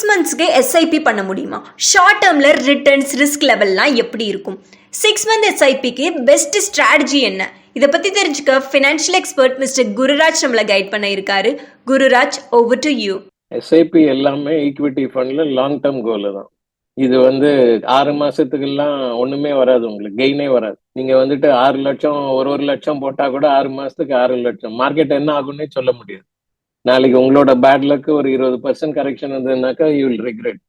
மந்த்ஸ்க்கு எஸ்ஐபி பண்ண முடியுமா? ஷார்ட் டேர்ம்ல ரிட்டர்ன்ஸ் ரிஸ்க் லெவல்லாம் எப்படி இருக்கும்? 6 மந்த் எஸ்ஐபிக்கு பெஸ்ட் ஸ்ட்ராட்டஜி என்ன? இதை பத்தி தெரிஞ்சுக்க ஃபினான்ஷியல் எக்ஸ்பர்ட் மிஸ்டர் குருராஜ் நம்மளை கைட் பண்ண இருக்காரு. Gururaj, over to you. SIP எல்லாமே ஈக்விட்டி ஃபண்ட்ல லாங் டேர்ம் கோல் தான். இது 6 மாசத்துக்கெல்லாம் ஒண்ணுமே வராது, உங்களுக்கு கெயினே வராது. நீங்க 6 லட்சம் ஒரு லட்சம் போட்டா கூட 6 மாசத்துக்கு 6 லட்சம். மார்க்கெட் என்ன ஆகும்னே சொல்ல முடியாது. நாளைக்கு உங்களோட பேட் லக்கு ஒரு 20% கரெக்ஷன் இருந்ததுனாக்கா you will regret.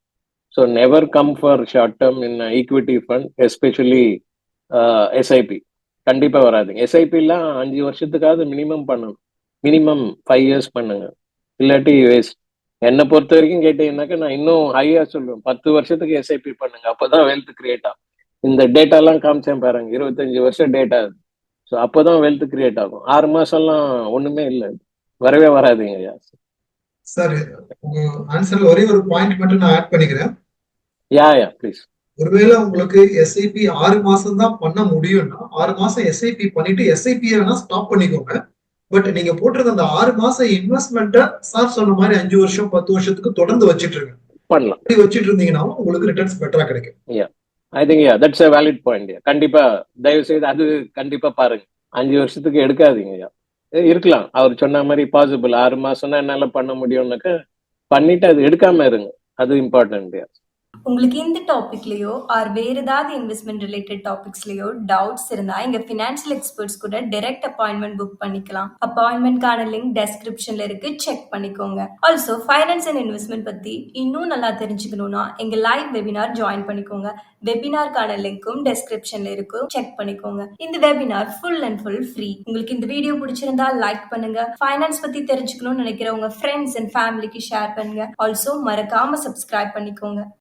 So never come for short term in equity fund, especially SIP. கண்டிப்பா வராதுங்க. எஸ்ஐபிலாம் 5 வருஷத்துக்காவது மினிமம் பண்ணணும். மினிமம் 5 இயர்ஸ் பண்ணுங்க, இல்லாட்டி வேஸ்ட். என்னை பொறுத்த வரைக்கும் கேட்டீங்கன்னாக்கா நான் இன்னும் ஹையா சொல்லுவேன், 10 வருஷத்துக்கு எஸ்ஐபி பண்ணுங்க, அப்போதான் வெல்த் கிரியேட் ஆகும். இந்த டேட்டாலாம் காமிச்சேன் பாருங்க, 25 வருஷம் டேட்டா அது. ஸோ அப்போதான் வெல்த் கிரியேட் ஆகும். 6 மாசம்லாம் ஒண்ணுமே இல்லை, வரவே வராதுங்க. சார், உங்க ஆன்சர்ல ஒரே ஒரு பாயிண்ட் மட்டும் நான் ஆட் பண்ணிக்கிறேன். யா ப்ளீஸ். ஒருவேளை உங்களுக்கு எஸ்ஐபி 6 மாசம் தான் பண்ண முடியும்னா 6 மாசம் எஸ்ஐபி பண்ணிட்டு எஸ்ஐபி வேணா ஸ்டாப் பண்ணிக்கோங்க. பட் நீங்க போட்டிருந்த அந்த 6 மாசம் இன்வெஸ்ட்மெண்ட்டை சார் சொன்ன மாதிரி 5 வருஷம் 10 வருஷத்துக்கு தொடர்ந்து வச்சிட்டு இருங்க. பண்ணலாம். அப்படி வச்சிட்டு இருந்தீங்கன்னா உங்களுக்கு ரிட்டர்ன்ஸ் பெட்டரா கிடைக்கும். I think that's a valid point. கண்டிப்பா தயவு செய்து அது கண்டிப்பா பாருங்க. 5 வருஷத்துக்கு எடுக்காதீங்க. இருக்கலாம், அவர் சொன்ன மாதிரி பாசிபிள் 6 மாசம்னா என்னால பண்ண முடியும்னாக்க பண்ணிட்டு அது எடுக்காம இருங்க, அது இம்பார்ட்டன்ட். உங்களுக்கு இந்த டாபிக்லயோ ஆர் வேற ஏதாவது இன்வெஸ்ட்மெண்ட் ரிலேட்டட் டாபிக்ஸ்லயோ டவுட்ஸ் இருந்தா எங்க ஃபினான்ஷியல் எக்ஸ்பர்ட்ஸ் கூட டைரக்ட் அப்பாயின்மெண்ட் புக் பண்ணிக்கலாம். அப்பாயின்மெண்ட்கான லிங்க் டெஸ்கிரிப்ஷன்ல இருக்கு, செக் பண்ணிக்கோங்க. ஆல்சோ ஃபைனான்ஸ் அண்ட் இன்வெஸ்ட்மெண்ட் பத்தி இன்னும் நல்லா தெரிஞ்சுக்கணும்னா எங்க லைவ் வெபினார் ஜாயின் பண்ணிக்கோங்க. வெபினார்கான லிங்க்கும் டெஸ்கிரிப்ஷன்ல இருக்கு, செக் பண்ணிக்கோங்க. இந்த webinar full and full free. உங்களுக்கு இந்த வீடியோ பிடிச்சிருந்தா லைக் பண்ணுங்க. ஃபைனான்ஸ் பத்தி தெரிஞ்சுக்கணும்னு நினைக்கிற உங்க ஃப்ரெண்ட்ஸ் அண்ட் ஃபேமிலிக்கு ஷேர் பண்ணுங்க. ஆல்சோ மறக்காம சப்ஸ்கிரைப் பண்ணிக்கோங்க.